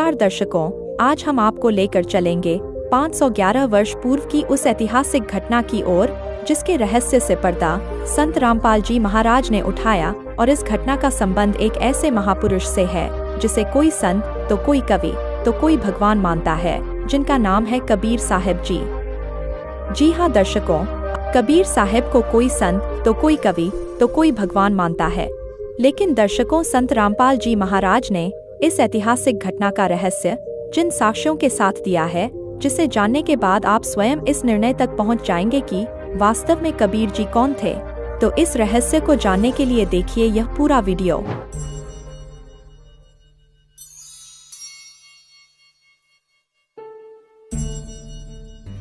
नमस्कार दर्शकों, आज हम आपको लेकर चलेंगे 511 वर्ष पूर्व की उस ऐतिहासिक घटना की ओर जिसके रहस्य से पर्दा संत रामपाल जी महाराज ने उठाया। और इस घटना का संबंध एक ऐसे महापुरुष से है जिसे कोई संत तो कोई कवि तो कोई भगवान मानता है, जिनका नाम है कबीर साहब जी। जी हाँ दर्शकों, कबीर साहब को कोई संत तो कोई कवि तो कोई भगवान मानता है, लेकिन दर्शकों संत रामपाल जी महाराज ने इस ऐतिहासिक घटना का रहस्य जिन साक्ष्यों के साथ दिया है, जिसे जानने के बाद आप स्वयं इस निर्णय तक पहुंच जाएंगे कि वास्तव में कबीर जी कौन थे। तो इस रहस्य को जानने के लिए देखिए यह पूरा वीडियो।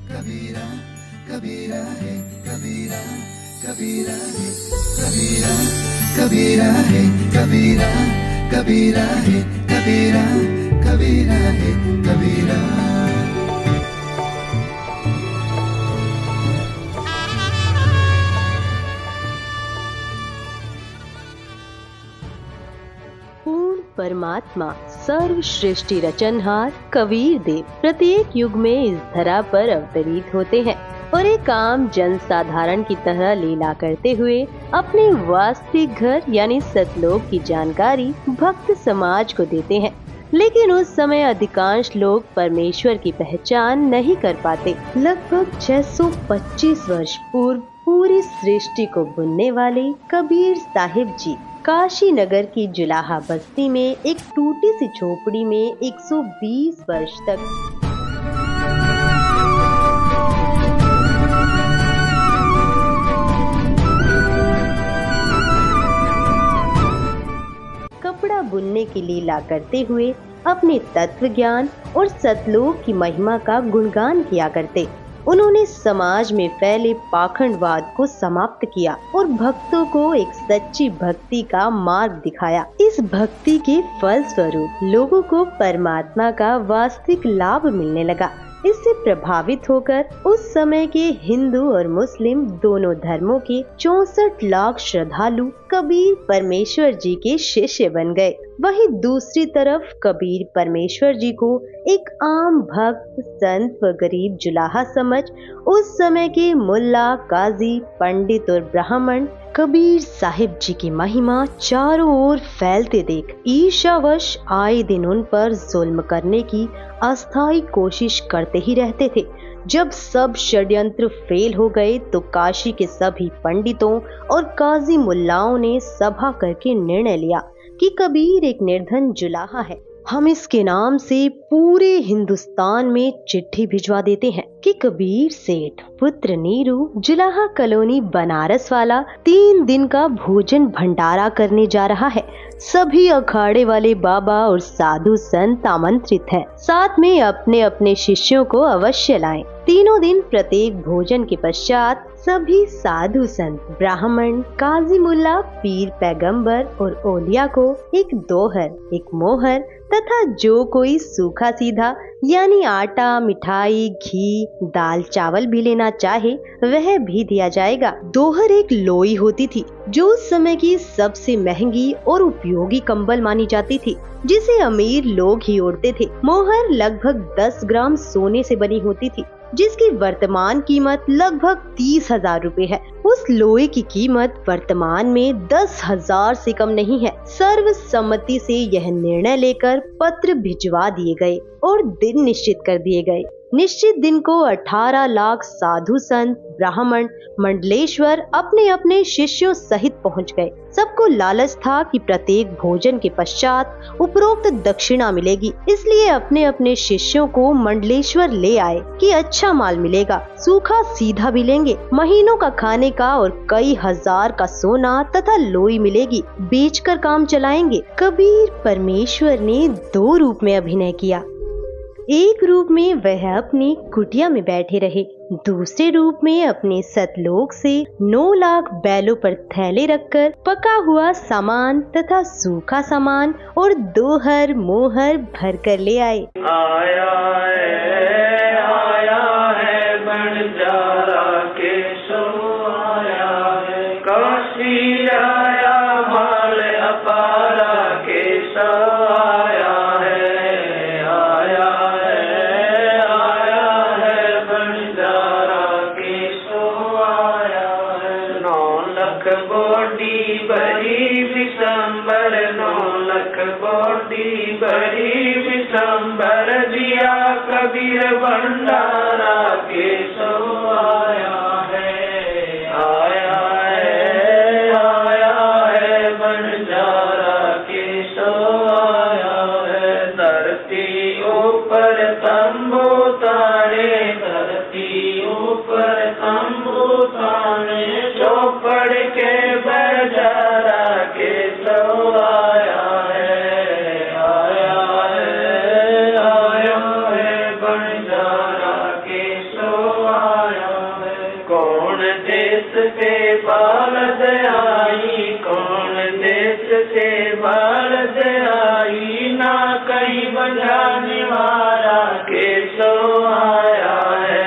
कबीरा कबीरा है कबीरा कबीरा है कबीरा कबीरा है कबीरा कबीरा है कबीरा कबीरा है कबीरा। पूर्ण परमात्मा सर्वश्रेष्ठी रचनहार कबीर देव प्रत्येक युग में इस धरा पर अवतरित होते हैं और एक आम जन साधारण की तरह लीला करते हुए अपने वास्तविक घर यानी सतलोक की जानकारी भक्त समाज को देते हैं। लेकिन उस समय अधिकांश लोग परमेश्वर की पहचान नहीं कर पाते। लगभग 625 वर्ष पूर्व पूरी सृष्टि को बुनने वाले कबीर साहिब जी काशी नगर की जुलाहा बस्ती में एक टूटी सी झोपड़ी में 120 वर्ष तक कपड़ा बुनने की लीला करते हुए अपने तत्व ज्ञान और सतलोक की महिमा का गुणगान किया करते। उन्होंने समाज में फैले पाखंडवाद को समाप्त किया और भक्तों को एक सच्ची भक्ति का मार्ग दिखाया। इस भक्ति के फल स्वरूप लोगों को परमात्मा का वास्तविक लाभ मिलने लगा। इससे प्रभावित होकर उस समय के हिंदू और मुस्लिम दोनों धर्मों के 64 लाख श्रद्धालु कबीर परमेश्वर जी के शिष्य बन गए। वहीं दूसरी तरफ कबीर परमेश्वर जी को एक आम भक्त संत व गरीब जुलाहा समझ उस समय के मुल्ला काजी पंडित और ब्राह्मण कबीर साहिब जी की महिमा चारों ओर फैलते देख ईर्ष्यावश आए दिन उन पर जुल्म करने की अस्थायी कोशिश करते ही रहते थे। जब सब षड्यंत्र फेल हो गए तो काशी के सभी पंडितों और काजी मुल्लाओं ने सभा करके निर्णय लिया कि कबीर एक निर्धन जुलाहा है। हम इसके नाम से पूरे हिंदुस्तान में चिट्ठी भिजवा देते हैं कि कबीर सेठ पुत्र नीरू जुलाहा कॉलोनी बनारस वाला 3 दिन का भोजन भंडारा करने जा रहा है। सभी अखाड़े वाले बाबा और साधु संत आमंत्रित हैं। साथ में अपने अपने शिष्यों को अवश्य लाएं। तीनों दिन प्रत्येक भोजन के पश्चात सभी साधु संत ब्राह्मण काजी मुल्ला पीर पैगंबर और ओलिया को एक दोहर एक मोहर तथा जो कोई सूखा सीधा यानी आटा मिठाई घी दाल चावल भी लेना चाहे वह भी दिया जाएगा। दोहर एक लोई होती थी जो उस समय की सबसे महंगी और उपयोगी कंबल मानी जाती थी, जिसे अमीर लोग ही ओढ़ते थे। मोहर लगभग 10 ग्राम सोने से बनी होती थी, जिसकी वर्तमान कीमत लगभग 30,000 रुपए है। उस लोहे की कीमत वर्तमान में 10,000 से कम नहीं है। सर्वसम्मति से यह निर्णय लेकर पत्र भिजवा दिए गए और दिन निश्चित कर दिए गए। निश्चित दिन को 18 लाख साधु संत ब्राह्मण मंडलेश्वर अपने अपने शिष्यों सहित पहुंच गए। सबको लालच था कि प्रत्येक भोजन के पश्चात उपरोक्त दक्षिणा मिलेगी, इसलिए अपने अपने शिष्यों को मंडलेश्वर ले आए कि अच्छा माल मिलेगा, सूखा सीधा भी लेंगे, महीनों का खाने का और कई हजार का सोना तथा लोई मिलेगी, बेचकर काम चलाएंगे। कबीर परमेश्वर ने 2 रूप में अभिनय किया। एक रूप में वह अपनी कुटिया में बैठे रहे, दूसरे रूप में अपने सतलोक से 9 लाख बैलों पर थैले रखकर पका हुआ सामान तथा सूखा सामान और दोहर मोहर भर कर ले आए। आया है बंजारा केशव आया है, काशी आया माल अपारा केशव आया है। बोटी भरी विशंबर दिया कबीर भंडारा के सो आया है, आया है बंजारा के सो आया है। धरती ऊपर तंबू तारे, धरती ऊपर तंबू तारे, चौपड़ के बजारा के सो आया है बंजारा के सो आया है। कौन देश से बालद आई, कौन देश से बालद आई, ना कहीं बजाने वाला के सो आया है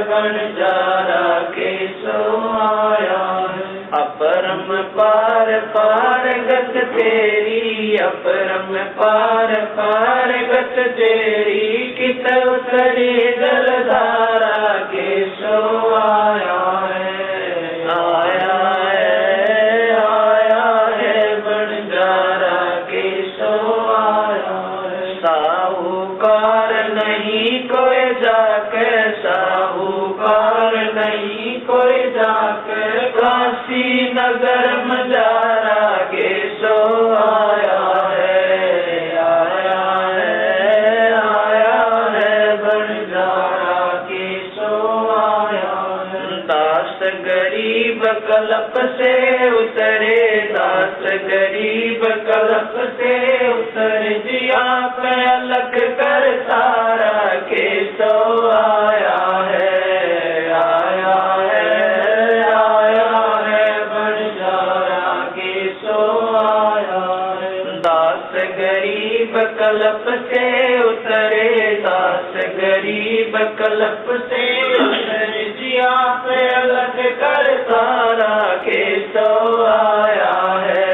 बंजारा के सो आया है। अपरम पार पार गत तेरी, अपरम पार पार गत तेरी, कित उतरी जलधारा के सो आया है बंजारा के सो आया है। साहूकार नहीं कोई जाके, साहूकार नहीं कोई जाके, काशी नगर मजारा के सो आया है बंजारा के सो आया है। दास गरीब कलप से उतरे, दास गरीब कलप से उतरे, जिया पे अलग कर तारा के सो आया है बंजारा के सो आया है। दास गरीब कलप से उतरे, दास गरीब कलप से उतरे, जिया पे अलग कर तारा के सो आया है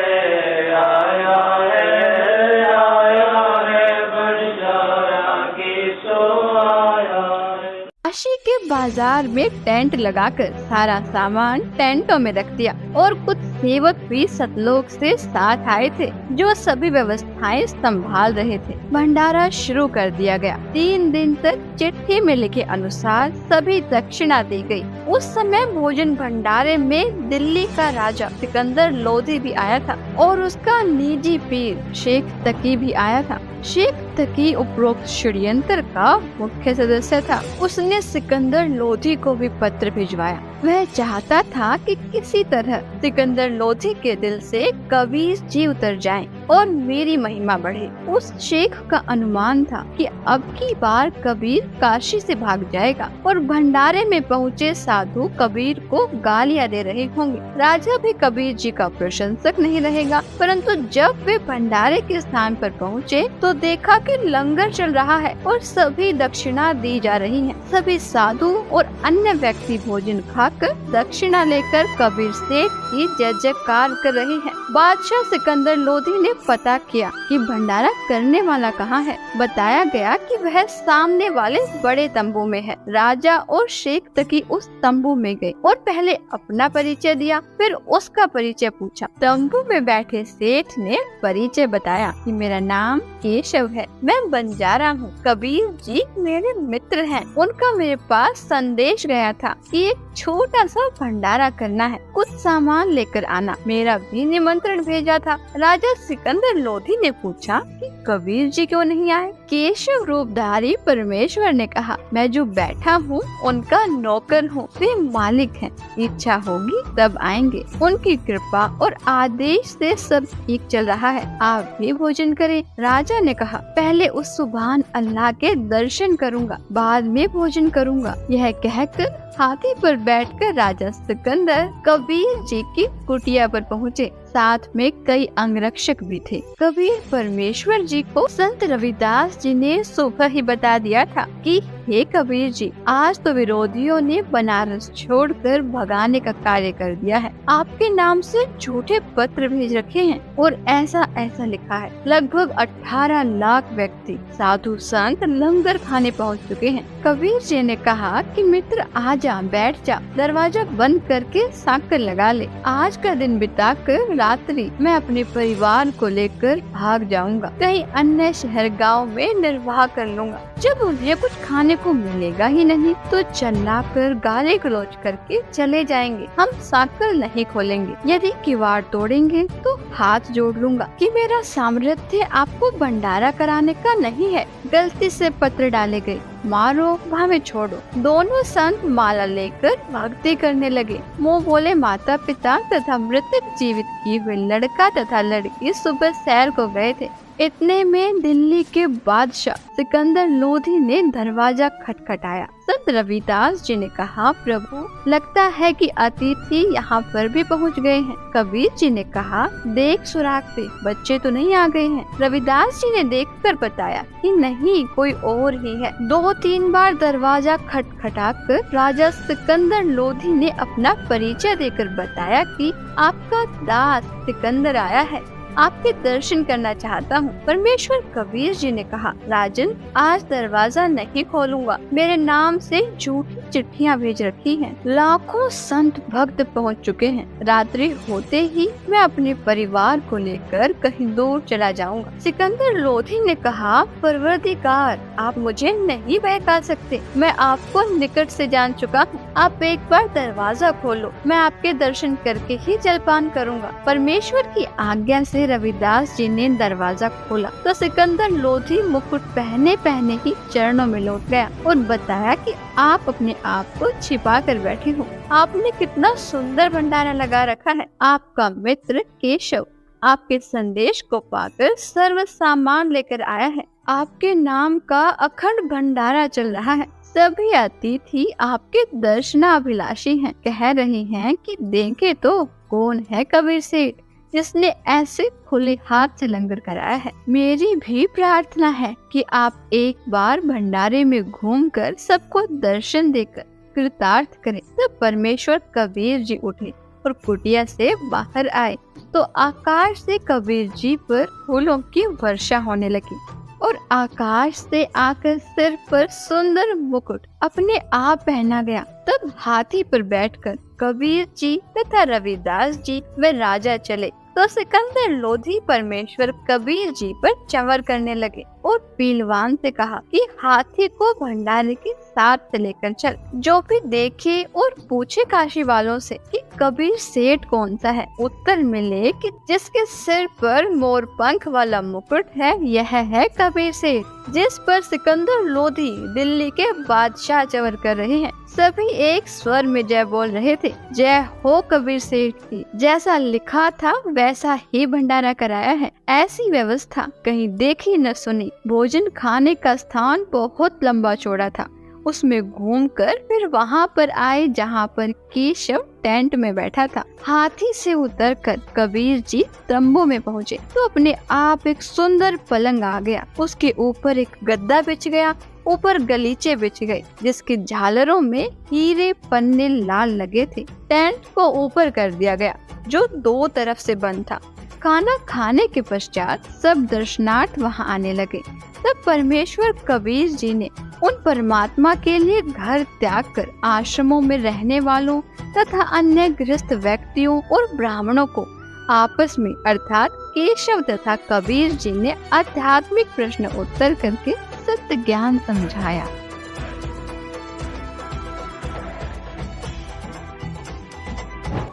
बंजारा के सो आया है। काशी के बाजार में टेंट लगाकर सारा सामान टेंटों में रख दिया और कुछ सेवक भी सतलोक से साथ आए थे जो सभी व्यवस्थाएं संभाल रहे थे। भंडारा शुरू कर दिया गया। 3 दिन तक चिट्ठी में लिखे अनुसार सभी दक्षिणा दी गई। उस समय भोजन भंडारे में दिल्ली का राजा सिकंदर लोधी भी आया था और उसका निजी पीर शेख तकी भी आया था। शेख तकी उपरोक्त षड्यंत्र का मुख्य सदस्य था। उसने सिकंदर लोधी को भी पत्र भिजवाया। वह चाहता था कि किसी तरह सिकंदर लोधी के दिल से कबीर जी उतर जाएं और मेरी महिमा बढ़े। उस शेख का अनुमान था कि अब की बार कबीर काशी से भाग जाएगा और भंडारे में पहुँचे साधु कबीर को गालियाँ दे रहे होंगे। राजा भी कबीर जी का प्रशंसक नहीं रहेगा। परंतु जब वे भंडारे के स्थान पर पहुँचे तो देखा कि लंगर चल रहा है और सभी दक्षिणा दी जा रही है। सभी साधु और अन्य व्यक्ति भोजन खाकर दक्षिणा लेकर कबीर सेठ की जय जयकार कर रहे हैं। बादशाह सिकंदर लोधी ने पता किया कि भंडारा करने वाला कहाँ है। बताया गया कि वह सामने वाले बड़े तंबू में है। राजा और शेख तकी उस तंबू में गए और पहले अपना परिचय दिया, फिर उसका परिचय पूछा। तंबू में बैठे सेठ ने परिचय बताया कि मेरा नाम केशव है, मैं बंजारा हूँ। कबीर जी मेरे मित्र हैं। उनका मेरे पास संदेश गया था कि एक छोटा सा भंडारा करना है, कुछ सामान लेकर आना। मेरा भी निमंत्रण भेजा था। राजा सिकंदर लोधी ने पूछा कि कबीर जी क्यों नहीं आए? केशव रूपधारी परमेश्वर ने कहा, मैं जो बैठा हूँ उनका नौकर हूँ, वे मालिक हैं। इच्छा होगी तब आएंगे। उनकी कृपा और आदेश से सब ठीक चल रहा है। आप भी भोजन करें। राजा ने कहा, पहले उस सुभान अल्लाह के दर्शन करूंगा, बाद में भोजन करूंगा। यह कहकर हाथी पर बैठकर राजा सिकंदर कबीर जी की कुटिया पर पहुँचे। साथ में कई अंगरक्षक भी थे। कबीर परमेश्वर जी को संत रविदास जी ने सुबह ही बता दिया था कि हे कबीर जी, आज तो विरोधियों ने बनारस छोड़कर भगाने का कार्य कर दिया है। आपके नाम से झूठे पत्र भेज रखे हैं और ऐसा ऐसा लिखा है। लगभग 18 लाख व्यक्ति साधु संत लंगर खाने पहुंच चुके हैं। कबीर जी ने कहा कि मित्र आजा, बैठ जा, दरवाजा बंद करके साकर लगा ले। आज का दिन बिताकर रात्रि मैं अपने परिवार को लेकर भाग जाऊंगा, कहीं अन्य शहर गांव में निर्वाह कर लूंगा। जब उन्हें कुछ खाने को मिलेगा ही नहीं तो चिल्लाकर गाली गलौज करके चले जाएंगे। हम साकर नहीं खोलेंगे, यदि किवाड़ तोड़ेंगे तो हाथ जोड़ लूंगा कि मेरा सामर्थ्य आपको भंडारा कराने का नहीं है। गलती से पत्र डाले गए, मारो भावे छोड़ो। दोनों संत माला लेकर भक्ति करने लगे। मुँह बोले माता पिता तथा मृतक जीवित किए हुए लड़का तथा लड़की सुबह सैर को गए थे। इतने में दिल्ली के बादशाह सिकंदर लोधी ने दरवाजा खटखटाया। संत रविदास जी ने कहा, प्रभु लगता है कि अतिथि यहाँ पर भी पहुँच गए हैं। कबीर जी ने कहा, देख सुराग से बच्चे तो नहीं आ गए हैं। रविदास जी ने देखकर बताया कि नहीं, कोई और ही है। 2-3 बार दरवाजा खटखटाकर राजा सिकंदर लोधी ने अपना परिचय देकर बताया कि आपका दास सिकंदर आया है, आपके दर्शन करना चाहता हूँ। परमेश्वर कबीर जी ने कहा, राजन आज दरवाजा नहीं खोलूंगा, मेरे नाम से झूठी चिट्ठियाँ भेज रखी हैं। लाखों संत भक्त पहुँच चुके हैं। रात्रि होते ही मैं अपने परिवार को लेकर कहीं दूर चला जाऊंगा। सिकंदर लोधी ने कहा, परवरदिगार आप मुझे नहीं बहका सकते, मैं आपको निकट से जान चुका हूँ। आप एक बार दरवाजा खोलो, मैं आपके दर्शन करके ही जलपान करूँगा। परमेश्वर की आज्ञा से रविदास जी ने दरवाजा खोला तो सिकंदर लोधी मुकुट पहने पहने ही चरणों में लौट गया और बताया कि आप अपने आप को छिपा कर बैठे हो। आपने कितना सुंदर भंडारा लगा रखा है। आपका मित्र केशव आपके संदेश को पाकर सर्व सामान लेकर आया है। आपके नाम का अखंड भंडारा चल रहा है। सभी अतिथि आपके दर्शनाभिलाषी हैं। कह रहे हैं कि देखे तो कौन है कबीर सेठ जिसने ऐसे खुले हाथ से लंगर कराया है। मेरी भी प्रार्थना है कि आप एक बार भंडारे में घूमकर सबको दर्शन देकर कृतार्थ करें। तब परमेश्वर कबीर जी उठे और कुटिया से बाहर आए तो आकाश से कबीर जी पर फूलों की वर्षा होने लगी और आकाश से आकर सिर पर सुंदर मुकुट अपने आप पहना गया। तब हाथी पर बैठकर कबीर जी तथा रविदास जी व राजा चले तो सिकंदर लोधी परमेश्वर कबीर जी पर चंवर करने लगे और पीलवान से कहा कि हाथी को भंडारे के साथ लेकर चल। जो भी देखे और पूछे काशी वालों से कि कबीर सेठ कौन सा है, उत्तर मिले कि जिसके सिर पर मोर पंख वाला मुकुट है यह है कबीर सेठ, जिस पर सिकंदर लोधी दिल्ली के बादशाह चंवर कर रहे हैं। सभी एक स्वर में जय बोल रहे थे। जय हो कबीर सेठ की, जैसा लिखा था वैसा ही भंडारा कराया है। ऐसी व्यवस्था कहीं देखी न सुनी। भोजन खाने का स्थान बहुत लंबा चौड़ा था। उसमें घूमकर फिर वहाँ पर आए जहाँ पर केशव टेंट में बैठा था। हाथी से उतरकर कबीर जी तंबू में पहुँचे तो अपने आप एक सुंदर पलंग आ गया। उसके ऊपर एक गद्दा बिछ गया, ऊपर गलीचे बिछ गए जिसके झालरों में हीरे पन्ने लाल लगे थे। टेंट को ऊपर कर दिया गया जो 2 तरफ से बंद था। खाना खाने के पश्चात सब दर्शनार्थ वहां आने लगे। तब परमेश्वर कबीर जी ने उन परमात्मा के लिए घर त्याग कर आश्रमों में रहने वालों तथा अन्य गृहस्थ व्यक्तियों और ब्राह्मणों को आपस में अर्थात केशव तथा कबीर जी ने आध्यात्मिक प्रश्न उत्तर करके सत्य ज्ञान समझाया।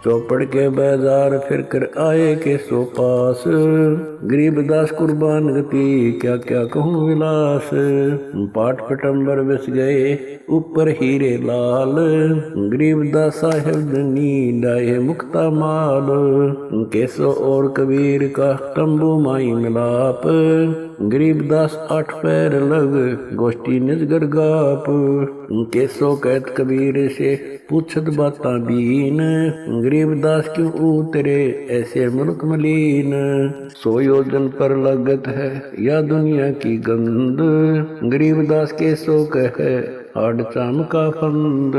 चौपड़ के बाजार फिर कर आए के सो पास, गरीबदास कुर्बान गति क्या क्या कहूँ विलास। पाट पटम्बर बस गए ऊपर हीरे लाल, गरीबदास साहेब धनी डाये मुक्ता माल। केसो और कबीर का तंबू माई मिलाप, गरीबदास 8 पैर लग गोष्ठी निजगर गाप। केसो कहत कबीर से पूछत बाता बीन, गरीबदास क्यों उतरे ऐसे मुल्क मलीन। 100 योजन पर लगत है या दुनिया की गंद, गरीबदास के सो कहे आड़ चाम का फंद।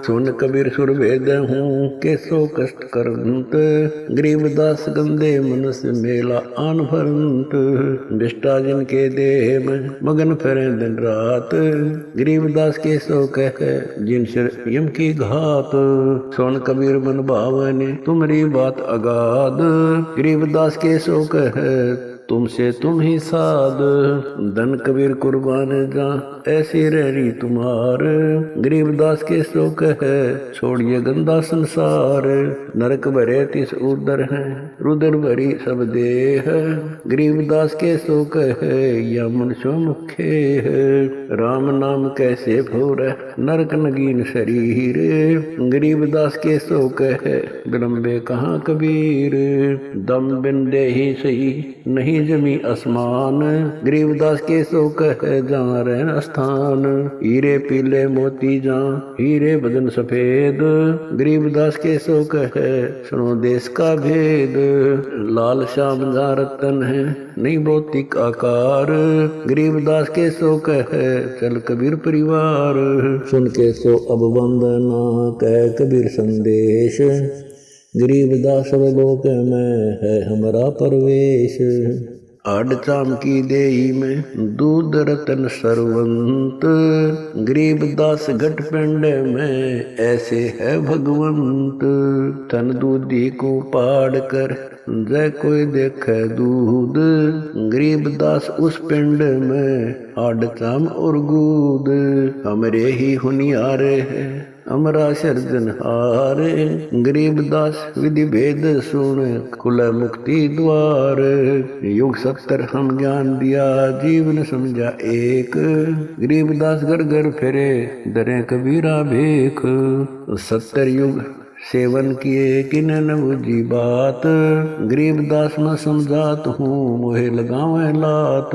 सुन कबीर सुर भेद हूँ कैसो कष्ट करंत, गरीबदास गंदे मन से मेला आन भरंत। विष्टा जिनके देह में मगन फिरे दिन रात, गरीबदास कैसो कह जिन सिर यम की घात। सुन कबीर मन भावने तुम्हारी बात अगाध, गरीबदास कैसो कह तुमसे तुम ही साध। धन कबीर कुर्बान जा ऐसी रहरी तुम्हार, गरीबदास के सो कह छोड़िए गंदा संसार। नरक भरे तिस उदर है रुदर भरी सब देह, गरीबदास के सो कह या मनुष्य मुखे है। राम नाम कैसे भोर नरक नगीन शरीर, गरीबदास के सो कह विलंबे कहाँ कबीर। दम बिन दे ही सही नहीं जमी आसमान, गरीबदास के सो कह जहाँ रहन स्थान। हीरे पीले मोती जहाँ हीरे बदन सफेद, गरीबदास के सो कह सुनो देश का भेद। लाल श्याम जहाँ रतन है नहीं भौतिक आकार, गरीबदास के सो कह चल कबीर परिवार। सुन के सो अब वंदना कह कबीर संदेश, गरीबदास लोक में है हमारा परवेश। आड़ चाम की देही में दूध रतन सरवंत, गरीबदास घट पिंड में ऐसे है भगवंत। तन दूधी को पाड़ कर जय कोई देखे दूध, गरीबदास उस पिंड में आड़ चाम और गूद। हमरे ही हुनियारे है अमरा सर्जनहार, गरीबदास विधि भेद सुन खुल मुक्ति द्वार। युग 70 हम ज्ञान दिया जीवन समझा एक, गरीबदास घर घर फिरे दरे कबीरा भेख। 70 युग सेवन किए किन न बुझी बात, गरीबदास में समझात हूँ मोहे लगावे लात।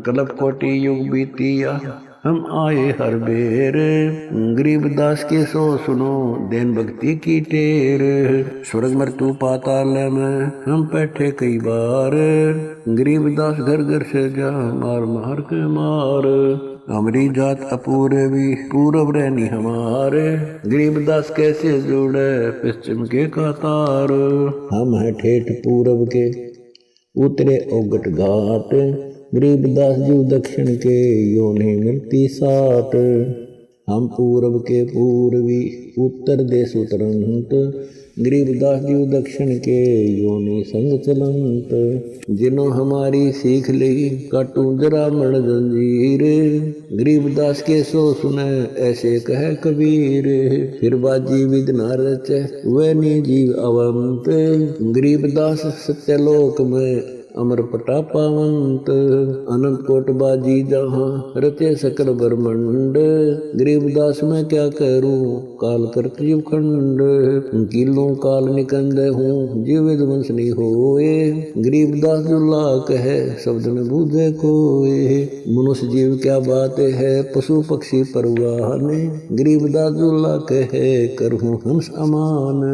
कल्प कोटि युग बीतिया हम आए हर बेर, गरीबदास के सो सुनो देन भक्ति की टेर। स्वर्ग मृत्यु पाताल में हम बैठे कई बार, गरीबदास घर घर से जा मार मार के मार। हमारी जात अपूर्वी पूरब रहनी हमारे, गरीबदास कैसे जोड़े पश्चिम के कतार। हम हैं ठेठ पूरब के उतरे औगट घाट, गरीबदास जीव दक्षिण के योनि मिलती सात। हम पूरब के पूर्वी उत्तर देश उतरंत, गरीबदास जीव दक्षिण के योनि संग चलंत। जिन्हों हमारी सीख ली काटू जरा मण जंजीर, गरीबदास के सो सुने ऐसे कह कबीर। फिर बाजी विद न रचे वह नी जीव अवंत, गरीबदास सत्यलोक में अमर पटा पावंत। अनंत कोट बाजी जहाँ रचे सकल ब्रह्मंड, गरीबदास मैं क्या करूं काल करत जीव खंड। किलों काल निकंद हूँ जीव विध्वंस नहीं होए, गरीबदास दुल्ला कहे शब्द न बूझे कोए। मनुष्य जीव क्या बात है पशु पक्षी परवाने, गरीबदास दुल्ला कहे करहूँ हंस अमान।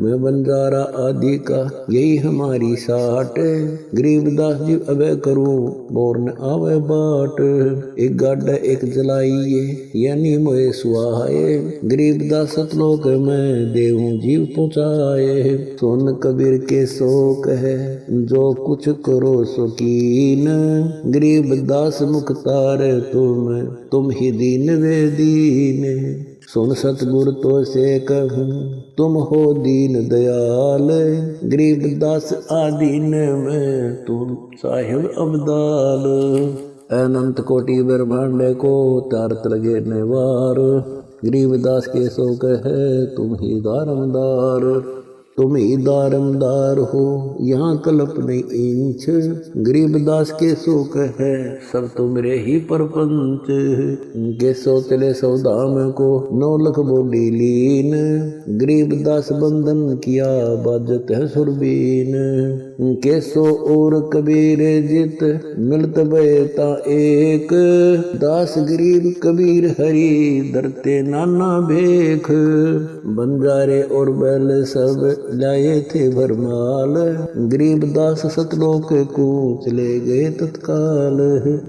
मैं बंजारा आदि का यही हमारी साट, गरीबदास जी अबे करूं बोर न आवे बाट। एक गाड़ा एक जलाइए यानी मोए सुहाए, गरीबदास सतलोक में देहूं जीव पहुँचाए। सुन कबीर के शोक है जो कुछ करो सो कीन, गरीबदास मुख्तार तुम ही दीन वे दीन। सुन सतगुर तो से कहूँ तुम हो दीन दयाल, गरीबदास आदीन में तुम साहिब अब्दाल। अनंत कोटि ब्रह्मांड को तारत लगे नेवार, गरीबदास के सो कहे तुम ही दारमदार। तुम ही दारमदार हो यहाँ कल्प नहीं इंच, गरीबदास के सो कहे सब तुमरे ही परपंच। के सो चले सौदाम को 9 लाख बोली लीन, गरीबदास बंधन किया बाजत है सुरबीन। के सो और कबीर जित मिलत बेता एक, दास गरीब कबीर हरि दरते नाना भेख। बंजारे और बैल सब लाए थे भरमाल, गरीबदास सतलोक को चले गए तत्काल।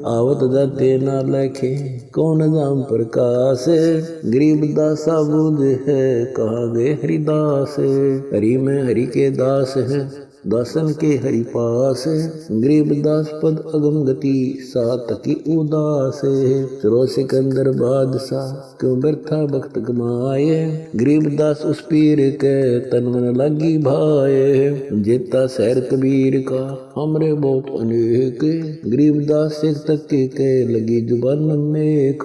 आवत जाते ना लखे कौन जाम प्रकाश, गरीबदास बूझ है कहाँ गए हरिदास। हरि में हरि के दास है दासन के हरि पास, गरीबदास पद अगम गति सात की उदास। चलो सिकंदर बादशाह क्यों व्यर्था वक्त गमाए, गरीबदास उस पीर के तन मन लगी भाए। जेता शहर कबीर का हमरे बहुत अनेक, गरीबदास सिख तक के लगी जुबान नेक।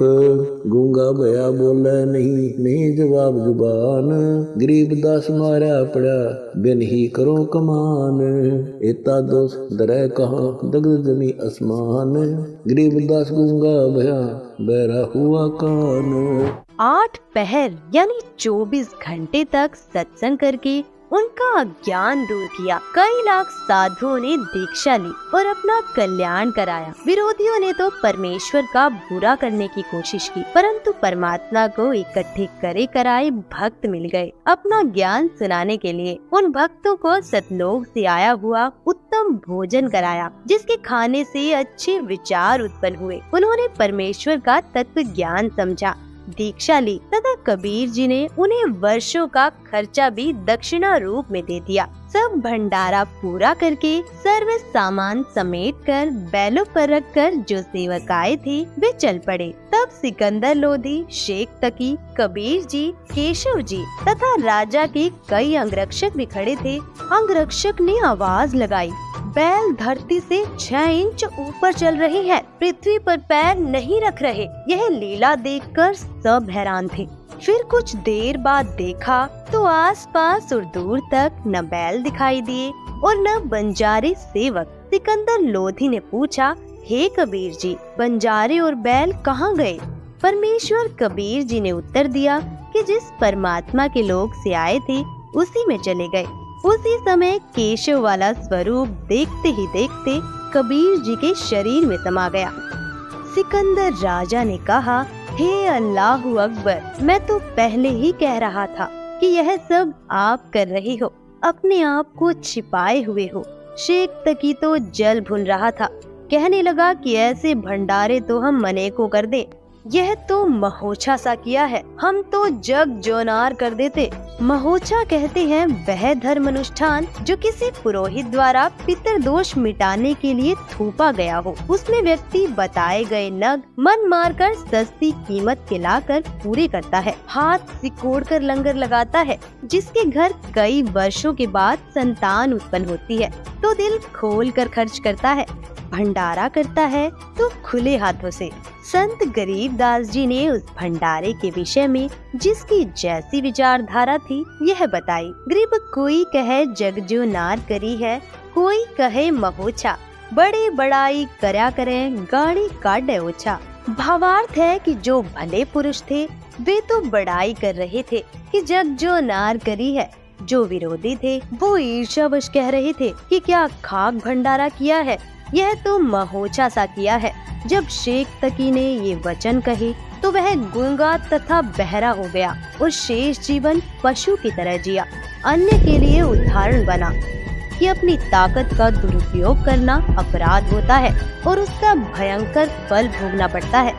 गूंगा भया बोला नहीं जवाब जुबान, गरीबदास मारा पड़ा बिन ही करो कमान। एता दोष दरह कहाँ दग्ध जमी आसमान, गरीबदास गूंगा भया बहरा हुआ कान। 8 पहर यानी 24 घंटे तक सत्संग करके उनका अज्ञान दूर किया। कई लाख साधुओं ने दीक्षा ली और अपना कल्याण कराया। विरोधियों ने तो परमेश्वर का बुरा करने की कोशिश की, परंतु परमात्मा को इकट्ठे करे कराए भक्त मिल गए अपना ज्ञान सुनाने के लिए। उन भक्तों को सतलोक से आया हुआ उत्तम भोजन कराया, जिसके खाने से अच्छे विचार उत्पन्न हुए। उन्होंने परमेश्वर का तत्व ज्ञान समझा, दीक्षा ली तथा कबीर जी ने उन्हें वर्षों का खर्चा भी दक्षिणा रूप में दे दिया। सब भंडारा पूरा करके सर्व सामान समेट कर बैलों पर रखकर जो सेवक आए थे वे चल पड़े। तब सिकंदर लोधी, शेख तकी, कबीर जी, केशव जी तथा राजा के कई अंगरक्षक भी खड़े थे। अंगरक्षक ने आवाज लगाई, बैल धरती से 6 इंच ऊपर चल रहे हैं, पृथ्वी पर पैर नहीं रख रहे। यह लीला देखकर सब हैरान थे। फिर कुछ देर बाद देखा तो आसपास और दूर तक न बैल दिखाई दिए और न बंजारे सेवक। सिकंदर लोधी ने पूछा, हे कबीर जी, बंजारे और बैल कहाँ गए? परमेश्वर कबीर जी ने उत्तर दिया कि जिस परमात्मा के लोक से आए थे उसी में चले गए। उसी समय केशव वाला स्वरूप देखते ही देखते कबीर जी के शरीर में समा गया। सिकंदर राजा ने कहा, हे अल्लाहु अकबर, मैं तो पहले ही कह रहा था कि यह सब आप कर रहे हो, अपने आप को छिपाए हुए हो। शेख तकी तो जल भुन रहा था, कहने लगा कि ऐसे भंडारे तो हम मने को कर दे, यह तो महोछा सा किया है, हम तो जग जोनार कर देते। महोछा कहते हैं वह धर्म अनुष्ठान जो किसी पुरोहित द्वारा पितर दोष मिटाने के लिए थोपा गया हो। उसमें व्यक्ति बताए गए नग मन मारकर सस्ती कीमत के लाकर पूरे करता है, हाथ सिकोड़ कर लंगर लगाता है। जिसके घर कई वर्षों के बाद संतान उत्पन्न होती है तो दिल खोल कर खर्च करता है, भंडारा करता है तो खुले हाथों से। संत गरीबदास जी ने उस भंडारे के विषय में जिसकी जैसी विचारधारा थी यह बताई। गरीब कोई कहे जग जो नार करी है, कोई कहे महोछा, बड़े बड़ाई करया करें गाड़ी काटे ओछा। भावार्थ है कि जो भले पुरुष थे वे तो बड़ाई कर रहे थे कि जग जो नार करी है, जो विरोधी थे वो ईर्ष्यावश कह रहे थे कि क्या खाक भंडारा किया है, यह तो महोछा सा किया है। जब शेख तकी ने ये वचन कहे तो वह गूंगा तथा बहरा हो गया और शेष जीवन पशु की तरह जिया। अन्य के लिए उदाहरण बना कि अपनी ताकत का दुरुपयोग करना अपराध होता है और उसका भयंकर फल भोगना पड़ता है।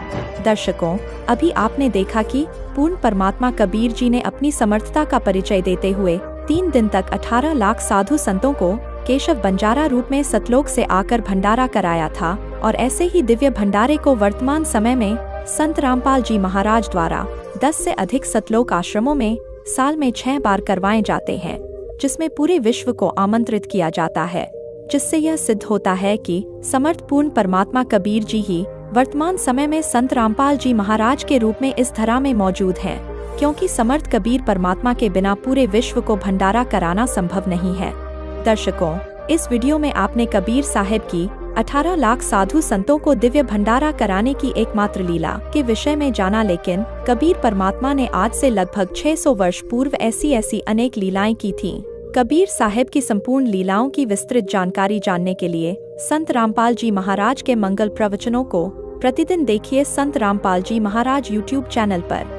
दर्शकों, अभी आपने देखा कि पूर्ण परमात्मा कबीर जी ने अपनी समर्थता का परिचय देते हुए 3 दिन तक 18 लाख साधु संतों को केशव बंजारा रूप में सतलोक से आकर भंडारा कराया था। और ऐसे ही दिव्य भंडारे को वर्तमान समय में संत रामपाल जी महाराज द्वारा 10 से अधिक सतलोक आश्रमों में साल में 6 बार करवाए जाते हैं, जिसमें पूरे विश्व को आमंत्रित किया जाता है, जिससे यह सिद्ध होता है कि समर्थ पूर्ण परमात्मा कबीर जी ही वर्तमान समय में संत रामपाल जी महाराज के रूप में इस धरा में मौजूद हैं, क्योंकि समर्थ कबीर परमात्मा के बिना पूरे विश्व को भंडारा कराना संभव नहीं है। दर्शकों, इस वीडियो में आपने कबीर साहिब की 18 लाख साधु संतों को दिव्य भंडारा कराने की एकमात्र लीला के विषय में जाना, लेकिन कबीर परमात्मा ने आज से लगभग 600 वर्ष पूर्व ऐसी अनेक लीलाएं की थीं। कबीर साहिब की संपूर्ण लीलाओं की विस्तृत जानकारी जानने के लिए संत रामपाल जी महाराज के मंगल प्रवचनों को प्रतिदिन देखिए संत रामपाल जी महाराज YouTube चैनल पर।